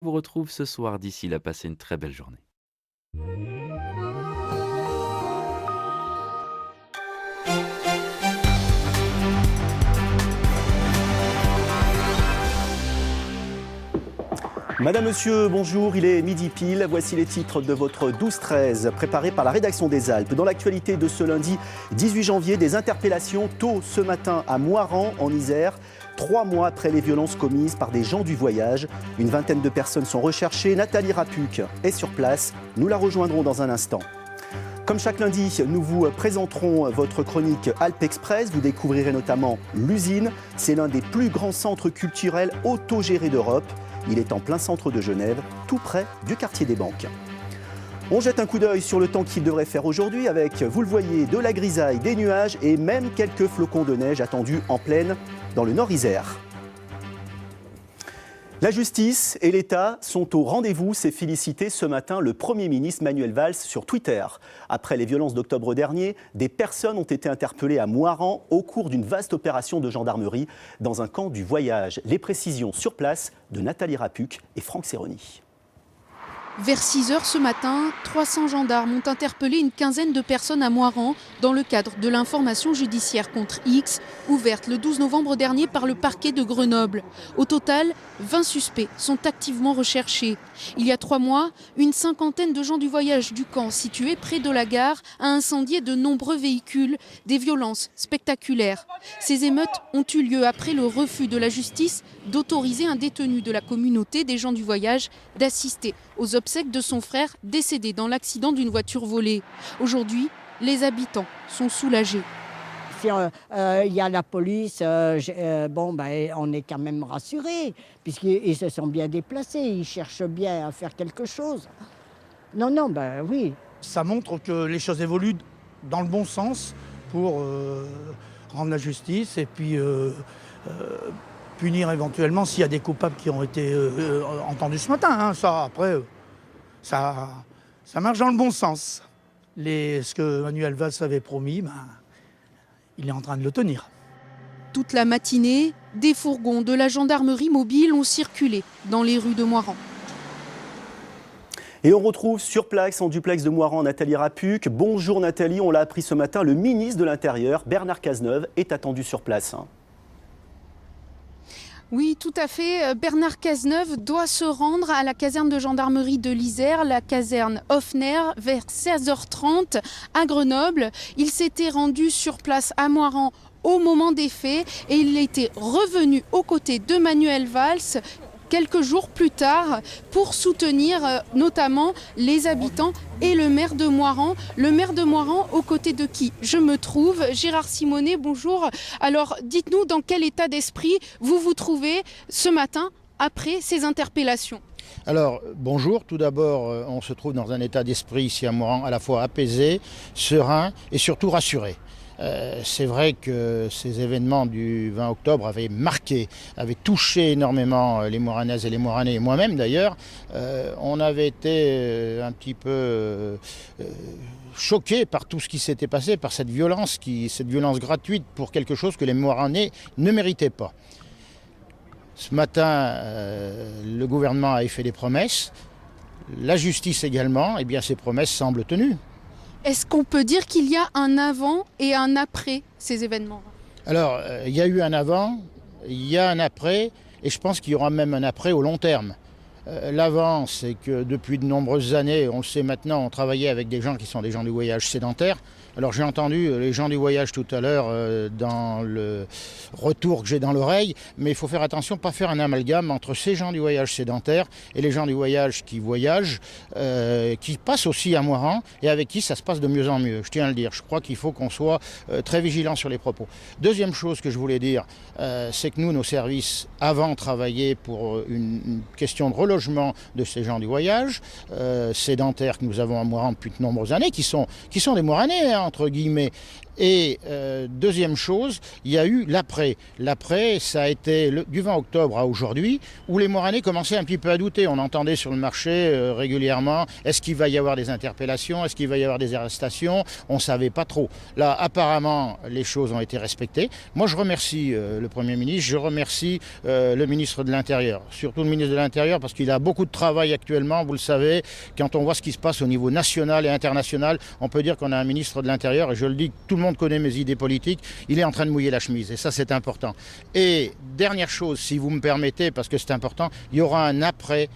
Je vous retrouve ce soir. D'ici là, passez une très belle journée. Madame, Monsieur, bonjour, il est midi pile. Voici les titres de votre 12-13, préparés par la rédaction des Alpes. Dans l'actualité de ce lundi 18 janvier, des interpellations tôt ce matin à Moirans, en Isère. 3 mois après les violences commises par des gens du voyage. Une vingtaine de personnes sont recherchées. Nathalie Rapuc est sur place. Nous la rejoindrons dans un instant. Comme chaque lundi, nous vous présenterons votre chronique Alpes Express. Vous découvrirez notamment l'usine. C'est l'un des plus grands centres culturels autogérés d'Europe. Il est en plein centre de Genève, tout près du quartier des Banques. On jette un coup d'œil sur le temps qu'il devrait faire aujourd'hui avec, vous le voyez, de la grisaille, des nuages et même quelques flocons de neige attendus en pleine dans le Nord Isère. La justice et l'État sont au rendez-vous, s'est félicité ce matin le Premier ministre Manuel Valls sur Twitter. Après les violences d'octobre dernier, des personnes ont été interpellées à Moirans au cours d'une vaste opération de gendarmerie dans un camp du voyage. Les précisions sur place de Nathalie Rapuc et Franck Serroni. Vers 6 heures ce matin, 300 gendarmes ont interpellé une quinzaine de personnes à Moirans dans le cadre de l'information judiciaire contre X, ouverte le 12 novembre dernier par le parquet de Grenoble. Au total, 20 suspects sont activement recherchés. Il y a 3 mois, une cinquantaine de gens du voyage du camp situé près de la gare a incendié de nombreux véhicules, des violences spectaculaires. Ces émeutes ont eu lieu après le refus de la justice d'autoriser un détenu de la communauté des gens du voyage d'assister aux obsèques de son frère décédé dans l'accident d'une voiture volée. Aujourd'hui, les habitants sont soulagés. Si il y a la police, on est quand même rassurés, puisqu'ils se sont bien déplacés, ils cherchent bien à faire quelque chose. Oui. Ça montre que les choses évoluent dans le bon sens pour rendre la justice et puis punir éventuellement s'il y a des coupables qui ont été entendus ce matin. Ça, après, ça marche dans le bon sens. Ce que Manuel Valls avait promis, il est en train de le tenir. Toute la matinée, des fourgons de la gendarmerie mobile ont circulé dans les rues de Moirans. Et on retrouve sur place, en duplex de Moirans, Nathalie Rapuc. Bonjour Nathalie, on l'a appris ce matin, le ministre de l'Intérieur, Bernard Cazeneuve, est attendu sur place. Oui, tout à fait. Bernard Cazeneuve doit se rendre à la caserne de gendarmerie de l'Isère, la caserne Hoffner, vers 16h30 à Grenoble. Il s'était rendu sur place à Moirans au moment des faits et il était revenu aux côtés de Manuel Valls quelques jours plus tard pour soutenir notamment les habitants et le maire de Moirans. Le maire de Moirans, aux côtés de qui je me trouve, Gérard Simonet, bonjour. Alors dites-nous dans quel état d'esprit vous vous trouvez ce matin après ces interpellations. Alors, bonjour. Tout d'abord, on se trouve dans un état d'esprit ici à Moirans à la fois apaisé, serein et surtout rassuré. C'est vrai que ces événements du 20 octobre avaient touché énormément les Moiranaises et les Moiranais, et moi-même d'ailleurs. On avait été un petit peu choqués par tout ce qui s'était passé, par cette violence gratuite pour quelque chose que les Moiranais ne méritaient pas. Ce matin, le gouvernement a fait des promesses, la justice également, et bien ces promesses semblent tenues. Est-ce qu'on peut dire qu'il y a un avant et un après ces événements ? Alors, il y a eu un avant, il y a un après, et je pense qu'il y aura même un après au long terme. L'avant, c'est que depuis de nombreuses années, on le sait maintenant, on travaillait avec des gens qui sont des gens du voyage sédentaires. Alors j'ai entendu les gens du voyage tout à l'heure dans le retour que j'ai dans l'oreille, mais il faut faire attention, pas faire un amalgame entre ces gens du voyage sédentaire et les gens du voyage qui voyagent, qui passent aussi à Moirans et avec qui ça se passe de mieux en mieux. Je tiens à le dire, je crois qu'il faut qu'on soit très vigilant sur les propos. Deuxième chose que je voulais dire, c'est que nous, nos services, avant travaillaient pour une question de relogement de ces gens du voyage, sédentaires que nous avons à Moirans depuis de nombreuses années, qui sont des Moiranais, entre guillemets. Et deuxième chose, il y a eu l'après. L'après, ça a été du 20 octobre à aujourd'hui, où les Moiranais commençaient un petit peu à douter. On entendait sur le marché régulièrement, est-ce qu'il va y avoir des interpellations, est-ce qu'il va y avoir des arrestations? On ne savait pas trop. Là, apparemment, les choses ont été respectées. Moi, je remercie le Premier ministre, je remercie le ministre de l'Intérieur, surtout le ministre de l'Intérieur, parce qu'il a beaucoup de travail actuellement, vous le savez. Quand on voit ce qui se passe au niveau national et international, on peut dire qu'on a un ministre de l'Intérieur, et je le dis, tout le monde connaît mes idées politiques, il est en train de mouiller la chemise, et ça c'est important. Et dernière chose, si vous me permettez, parce que c'est important, il y aura un après,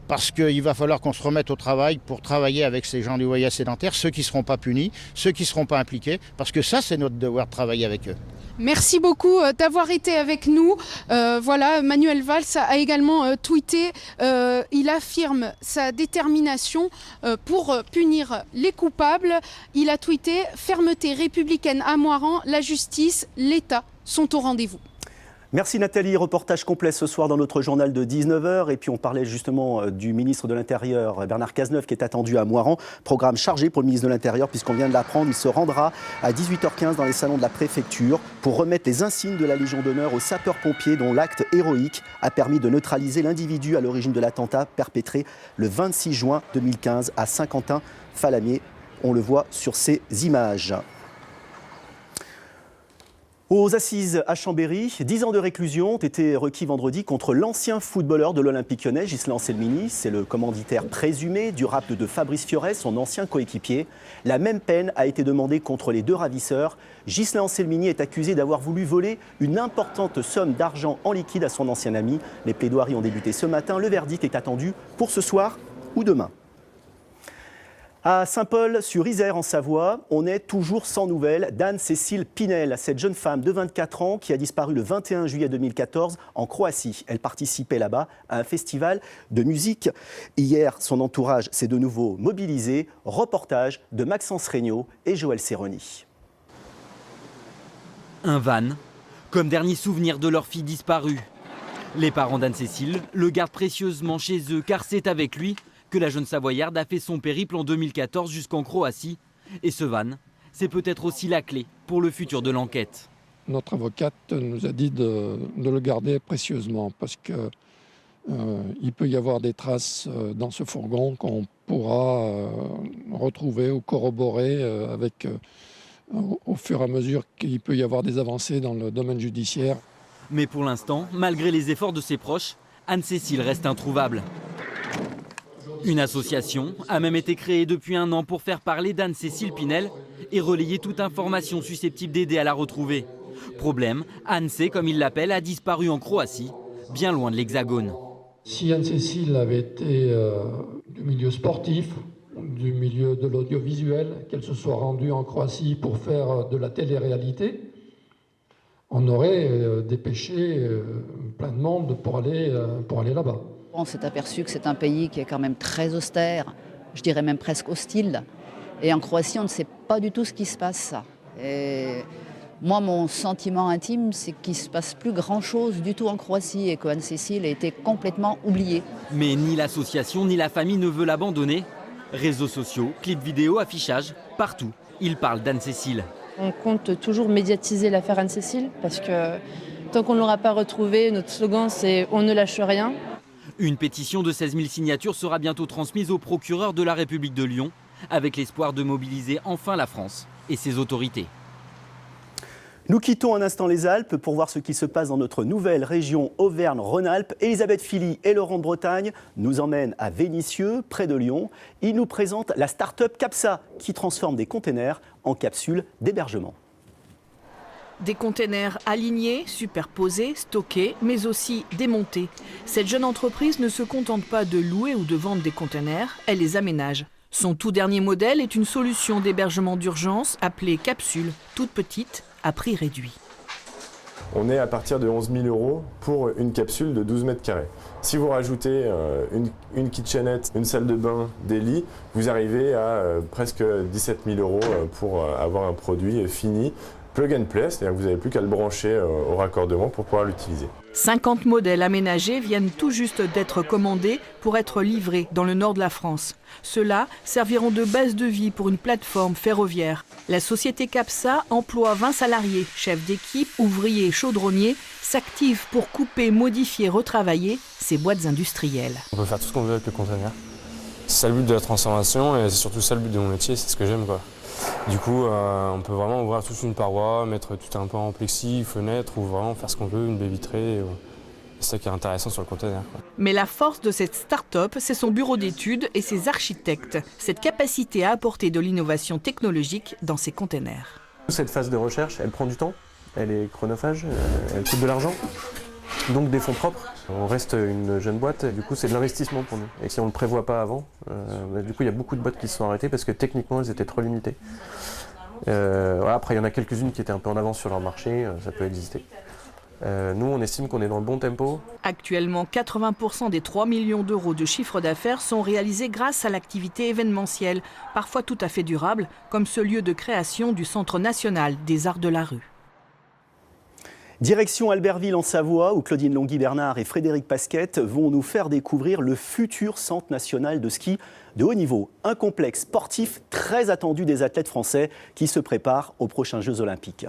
parce qu'il va falloir qu'on se remette au travail pour travailler avec ces gens du voyage sédentaire, ceux qui ne seront pas punis, ceux qui ne seront pas impliqués, parce que ça c'est notre devoir de travailler avec eux. Merci beaucoup d'avoir été avec nous. Voilà, Manuel Valls a également tweeté. Il affirme sa détermination pour punir les coupables. Il a tweeté « Fermeté républicaine à Moirans, la justice, l'État sont au rendez-vous ». Merci Nathalie, reportage complet ce soir dans notre journal de 19h. Et puis on parlait justement du ministre de l'Intérieur, Bernard Cazeneuve, qui est attendu à Moirans. Programme chargé pour le ministre de l'Intérieur, puisqu'on vient de l'apprendre. Il se rendra à 18h15 dans les salons de la préfecture pour remettre les insignes de la Légion d'honneur aux sapeurs-pompiers, dont l'acte héroïque a permis de neutraliser l'individu à l'origine de l'attentat perpétré le 26 juin 2015 à Saint-Quentin-Falamier. On le voit sur ces images. Aux assises à Chambéry, 10 ans de réclusion ont été requis vendredi contre l'ancien footballeur de l'Olympique Lyonnais, Ghislain Anselmini. C'est le commanditaire présumé du rapt de Fabrice Fiorez, son ancien coéquipier. La même peine a été demandée contre les deux ravisseurs. Ghislain Anselmini est accusé d'avoir voulu voler une importante somme d'argent en liquide à son ancien ami. Les plaidoiries ont débuté ce matin. Le verdict est attendu pour ce soir ou demain. À Saint-Paul-sur-Isère en Savoie, on est toujours sans nouvelles d'Anne-Cécile Pinel, cette jeune femme de 24 ans qui a disparu le 21 juillet 2014 en Croatie. Elle participait là-bas à un festival de musique. Hier, son entourage s'est de nouveau mobilisé. Reportage de Maxence Regnault et Joël Serroni. Un van, comme dernier souvenir de leur fille disparue. Les parents d'Anne-Cécile le gardent précieusement chez eux car c'est avec lui que la jeune Savoyarde a fait son périple en 2014 jusqu'en Croatie. Et ce van, c'est peut-être aussi la clé pour le futur de l'enquête. Notre avocate nous a dit de le garder précieusement parce qu'il peut y avoir des traces dans ce fourgon qu'on pourra retrouver ou corroborer au fur et à mesure qu'il peut y avoir des avancées dans le domaine judiciaire. Mais pour l'instant, malgré les efforts de ses proches, Anne-Cécile reste introuvable. Une association a même été créée depuis 1 an pour faire parler d'Anne-Cécile Pinel et relayer toute information susceptible d'aider à la retrouver. Problème, Anne-C, comme il l'appelle, a disparu en Croatie, bien loin de l'Hexagone. Si Anne-Cécile avait été du milieu sportif, du milieu de l'audiovisuel, qu'elle se soit rendue en Croatie pour faire de la télé-réalité, on aurait dépêché plein de monde pour aller là-bas. On s'est aperçu que c'est un pays qui est quand même très austère, je dirais même presque hostile. Et en Croatie, on ne sait pas du tout ce qui se passe. Et moi, mon sentiment intime, c'est qu'il ne se passe plus grand-chose du tout en Croatie et qu'Anne-Cécile a été complètement oubliée. Mais ni l'association ni la famille ne veut l'abandonner. Réseaux sociaux, clips vidéo, affichage, partout, ils parlent d'Anne-Cécile. On compte toujours médiatiser l'affaire Anne-Cécile parce que tant qu'on ne l'aura pas retrouvée, notre slogan c'est « On ne lâche rien ». Une pétition de 16 000 signatures sera bientôt transmise au procureur de la République de Lyon, avec l'espoir de mobiliser enfin la France et ses autorités. Nous quittons un instant les Alpes pour voir ce qui se passe dans notre nouvelle région Auvergne-Rhône-Alpes. Elisabeth Fili et Laurent de Bretagne nous emmènent à Vénissieux, près de Lyon. Ils nous présentent la start-up Capsa qui transforme des containers en capsules d'hébergement. Des containers alignés, superposés, stockés, mais aussi démontés. Cette jeune entreprise ne se contente pas de louer ou de vendre des containers, elle les aménage. Son tout dernier modèle est une solution d'hébergement d'urgence appelée capsule, toute petite, à prix réduit. On est à partir de 11 000 € pour une capsule de 12 mètres carrés. Si vous rajoutez une kitchenette, une salle de bain, des lits, vous arrivez à presque 17 000 € pour avoir un produit fini Plug and play, c'est-à-dire que vous n'avez plus qu'à le brancher au raccordement pour pouvoir l'utiliser. 50 modèles aménagés viennent tout juste d'être commandés pour être livrés dans le nord de la France. Ceux-là serviront de base de vie pour une plateforme ferroviaire. La société Capsa emploie 20 salariés, chefs d'équipe, ouvriers et chaudronniers, s'activent pour couper, modifier, retravailler ces boîtes industrielles. On peut faire tout ce qu'on veut avec le conteneur. C'est ça le but de la transformation et c'est surtout ça le but de mon métier, c'est ce que j'aime, quoi. Du coup, on peut vraiment ouvrir toute une paroi, mettre tout un pan en plexi, fenêtre, ou vraiment faire ce qu'on veut, une baie vitrée. C'est ça qui est intéressant sur le conteneur, quoi. Mais la force de cette start-up, c'est son bureau d'études et ses architectes. Cette capacité à apporter de l'innovation technologique dans ces conteneurs. Cette phase de recherche, elle prend du temps, elle est chronophage, elle coûte de l'argent. Donc des fonds propres. On reste une jeune boîte, du coup c'est de l'investissement pour nous. Et si on ne le prévoit pas avant, du coup il y a beaucoup de boîtes qui se sont arrêtées parce que techniquement elles étaient trop limitées. Voilà, après il y en a quelques-unes qui étaient un peu en avance sur leur marché, ça peut exister. Nous on estime qu'on est dans le bon tempo. Actuellement, 80% des 3 millions d'euros de chiffre d'affaires sont réalisés grâce à l'activité événementielle, parfois tout à fait durable, comme ce lieu de création du Centre national des arts de la rue. Direction Albertville en Savoie, où Claudine Longhi-Bernard et Frédéric Pasquette vont nous faire découvrir le futur centre national de ski de haut niveau. Un complexe sportif très attendu des athlètes français qui se préparent aux prochains Jeux Olympiques.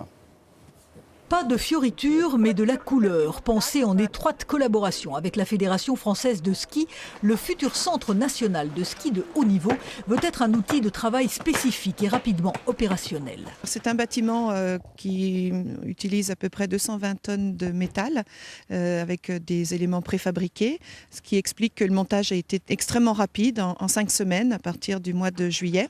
Pas de fioritures, mais de la couleur. Pensé en étroite collaboration avec la Fédération française de ski, le futur centre national de ski de haut niveau veut être un outil de travail spécifique et rapidement opérationnel. C'est un bâtiment qui utilise à peu près 220 tonnes de métal avec des éléments préfabriqués, ce qui explique que le montage a été extrêmement rapide, en 5 semaines à partir du mois de juillet.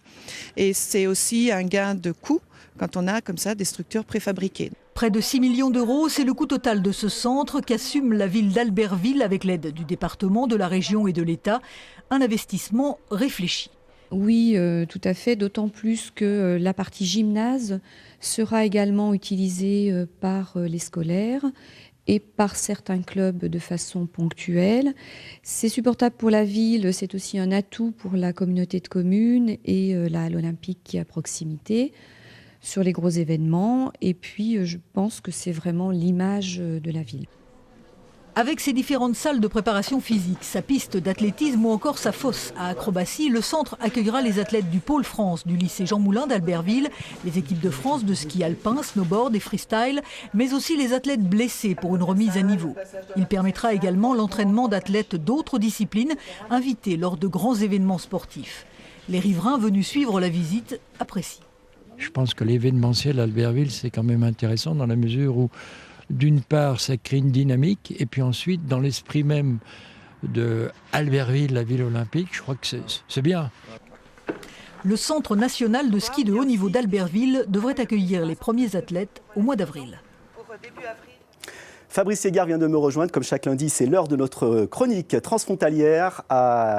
Et c'est aussi un gain de coût quand on a comme ça des structures préfabriquées. Près de 6 millions d'euros, c'est le coût total de ce centre qu'assume la ville d'Albertville avec l'aide du département, de la région et de l'État. Un investissement réfléchi. Oui, tout à fait, d'autant plus que la partie gymnase sera également utilisée par les scolaires et par certains clubs de façon ponctuelle. C'est supportable pour la ville, c'est aussi un atout pour la communauté de communes et la Halle olympique qui est à proximité sur les gros événements. Et puis, je pense que c'est vraiment l'image de la ville. Avec ses différentes salles de préparation physique, sa piste d'athlétisme ou encore sa fosse à acrobatie, le centre accueillera les athlètes du Pôle France, du lycée Jean Moulin d'Albertville, les équipes de France de ski alpin, snowboard et freestyle, mais aussi les athlètes blessés pour une remise à niveau. Il permettra également l'entraînement d'athlètes d'autres disciplines invités lors de grands événements sportifs. Les riverains venus suivre la visite apprécient. Je pense que l'événementiel à Albertville, c'est quand même intéressant dans la mesure où, d'une part, ça crée une dynamique, et puis ensuite, dans l'esprit même de Albertville, la ville olympique, je crois que c'est bien. Le Centre national de ski de haut niveau d'Albertville devrait accueillir les premiers athlètes au mois d'avril. Fabrice Ségard vient de me rejoindre. Comme chaque lundi, c'est l'heure de notre chronique transfrontalière.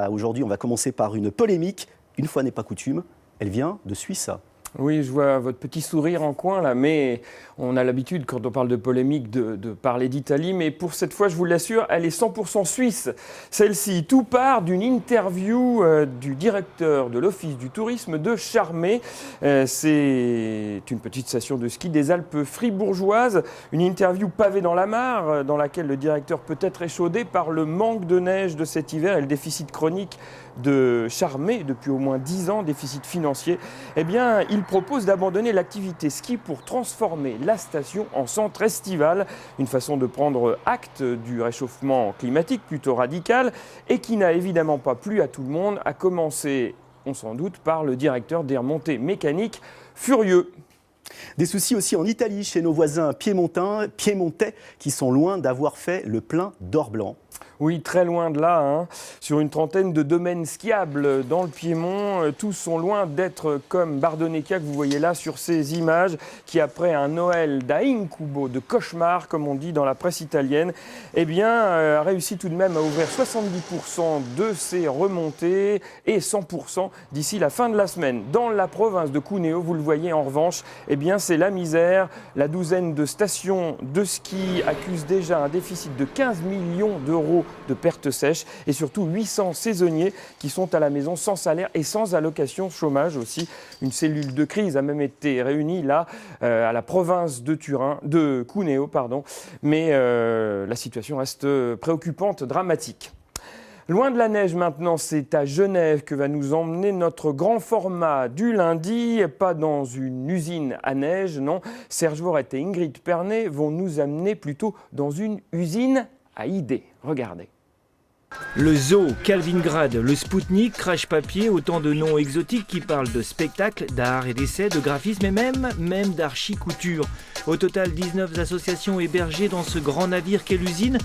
Aujourd'hui, on va commencer par une polémique. Une fois n'est pas coutume, elle vient de Suisse. Oui, je vois votre petit sourire en coin là, mais on a l'habitude quand on parle de polémique de parler d'Italie, mais pour cette fois, je vous l'assure, elle est 100% suisse. Celle-ci, tout part d'une interview du directeur de l'Office du tourisme de Charmey. C'est une petite station de ski des Alpes fribourgeoises, une interview pavée dans la mare, dans laquelle le directeur peut être échaudé par le manque de neige de cet hiver et le déficit chronique de Charmey depuis au moins 10 ans, déficit financier. Eh bien, il propose d'abandonner l'activité ski pour transformer la station en centre estival, une façon de prendre acte du réchauffement climatique plutôt radical et qui n'a évidemment pas plu à tout le monde, à commencer, on s'en doute, par le directeur des remontées mécaniques, furieux. Des soucis aussi en Italie, chez nos voisins piémontais, qui sont loin d'avoir fait le plein d'or blanc. Oui, très loin de là, hein. Sur une trentaine de domaines skiables dans le Piémont, tous sont loin d'être comme Bardonecchia que vous voyez là sur ces images, qui après un Noël d'incubo, de cauchemar, comme on dit dans la presse italienne, eh bien, a réussi tout de même à ouvrir 70% de ses remontées et 100% d'ici la fin de la semaine. Dans la province de Cuneo, vous le voyez en revanche, eh bien, c'est la misère. La douzaine de stations de ski accuse déjà un déficit de 15 millions d'euros de pertes sèches et surtout 800 saisonniers qui sont à la maison sans salaire et sans allocation chômage aussi. Une cellule de crise a même été réunie là à la province de Cuneo, mais la situation reste préoccupante, dramatique. Loin de la neige maintenant, c'est à Genève que va nous emmener notre grand format du lundi. Pas dans une usine à neige, non. Serge Vorette et Ingrid Pernet vont nous amener plutôt dans une usine à idées. Regardez. Le Zoo, Kaliningrad, le Spoutnik, Crash Papier, autant de noms exotiques qui parlent de spectacle, d'art et d'essai, de graphisme et même d'archi-couture. Au total, 19 associations hébergées dans ce grand navire qu'est l'usine.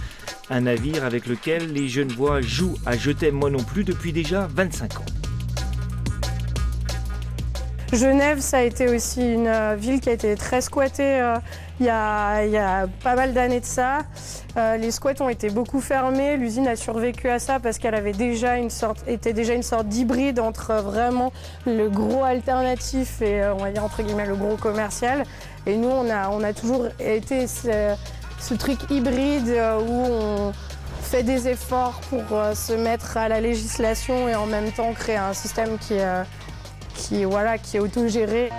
Un navire avec lequel les Genevois jouent à Je t'aime moi non plus depuis déjà 25 ans. Genève, ça a été aussi une ville qui a été très squattée il y a pas mal d'années de ça. Les squats ont été beaucoup fermés. L'usine a survécu à ça parce qu'elle avait était déjà une sorte d'hybride entre vraiment le gros alternatif et on va dire entre guillemets le gros commercial. Et nous, on a toujours été ce truc hybride où on fait des efforts pour se mettre à la législation et en même temps créer un système qui est autogéré.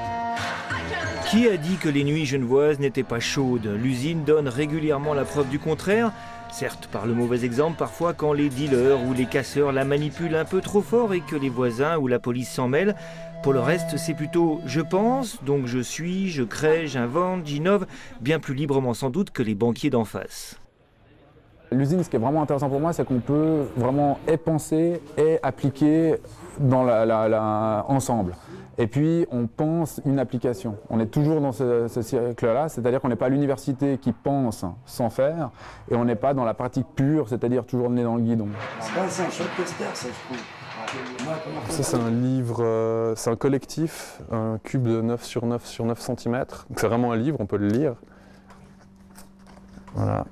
Qui a dit que les nuits genevoises n'étaient pas chaudes? L'usine donne régulièrement la preuve du contraire. Certes, par le mauvais exemple, parfois quand les dealers ou les casseurs la manipulent un peu trop fort et que les voisins ou la police s'en mêlent. Pour le reste, c'est plutôt « je pense », donc je suis, je crée, j'invente, j'innove, bien plus librement sans doute que les banquiers d'en face. L'usine, ce qui est vraiment intéressant pour moi, c'est qu'on peut vraiment penser et appliquer ensemble. Et puis, on pense une application. On est toujours dans ce cycle-là, c'est-à-dire qu'on n'est pas à l'université qui pense sans faire, et on n'est pas dans la pratique pure, c'est-à-dire toujours le nez dans le guidon. C'est un choc tester, ça, je trouve. Ça, c'est un livre, c'est un collectif, un cube de 9 sur 9 sur 9 cm. C'est vraiment un livre, on peut le lire. Voilà.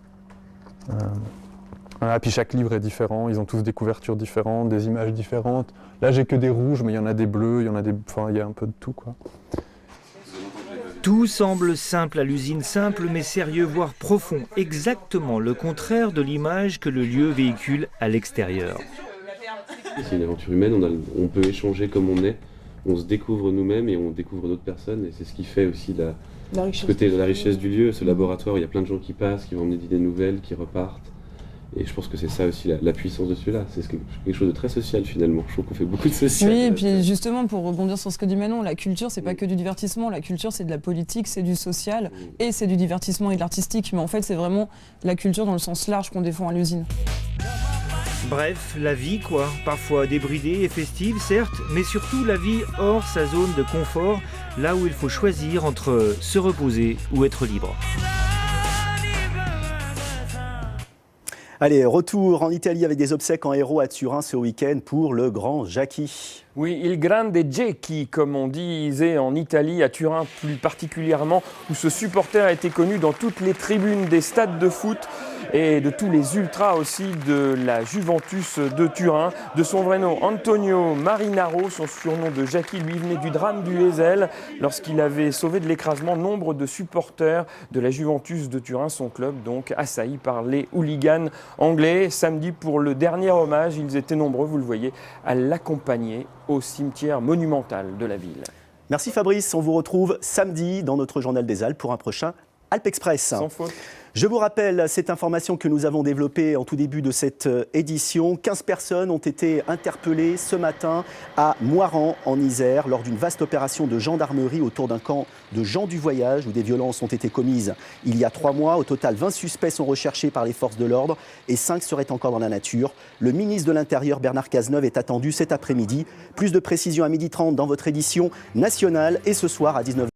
Voilà, puis chaque livre est différent, ils ont tous des couvertures différentes, des images différentes. Là, j'ai que des rouges, mais il y en a des bleus, il y a un peu de tout, quoi. Tout semble simple à l'usine, simple mais sérieux, voire profond. Exactement le contraire de l'image que le lieu véhicule à l'extérieur. C'est une aventure humaine, on peut échanger comme on est, on se découvre nous-mêmes et on découvre d'autres personnes. Et c'est ce qui fait aussi la richesse du lieu, ce laboratoire où il y a plein de gens qui passent, qui vont emmener des idées nouvelles, qui repartent. Et je pense que c'est ça aussi la puissance de celui-là. C'est quelque chose de très social finalement. Je trouve qu'on fait beaucoup de social. Oui, et puis justement pour rebondir sur ce que dit Manon, la culture c'est pas que du divertissement. La culture c'est de la politique, c'est du social et c'est du divertissement et de l'artistique. Mais en fait c'est vraiment la culture dans le sens large qu'on défend à l'usine. Bref, la vie quoi. Parfois débridée et festive certes, mais surtout la vie hors sa zone de confort, là où il faut choisir entre se reposer ou être libre. Allez, retour en Italie avec des obsèques en héros à Turin ce week-end pour le grand Jackie. Oui, il grande Jackie, comme on disait en Italie, à Turin plus particulièrement, où ce supporter a été connu dans toutes les tribunes des stades de foot et de tous les ultras aussi de la Juventus de Turin. De son vrai nom, Antonio Marinaro, son surnom de Jackie lui venait du drame du Heysel, lorsqu'il avait sauvé de l'écrasement nombre de supporters de la Juventus de Turin, son club donc assailli par les hooligans anglais. Samedi, pour le dernier hommage, ils étaient nombreux, vous le voyez, à l'accompagner au cimetière monumental de la ville. Merci Fabrice, on vous retrouve samedi dans notre journal des Alpes pour un prochain Alpes Express. Sans faute. Je vous rappelle cette information que nous avons développée en tout début de cette édition. 15 personnes ont été interpellées ce matin à Moirans, en Isère, lors d'une vaste opération de gendarmerie autour d'un camp de gens du voyage où des violences ont été commises il y a 3 mois. Au total, 20 suspects sont recherchés par les forces de l'ordre et 5 seraient encore dans la nature. Le ministre de l'Intérieur, Bernard Cazeneuve, est attendu cet après-midi. Plus de précisions à 12h30 dans votre édition nationale et ce soir à 19h.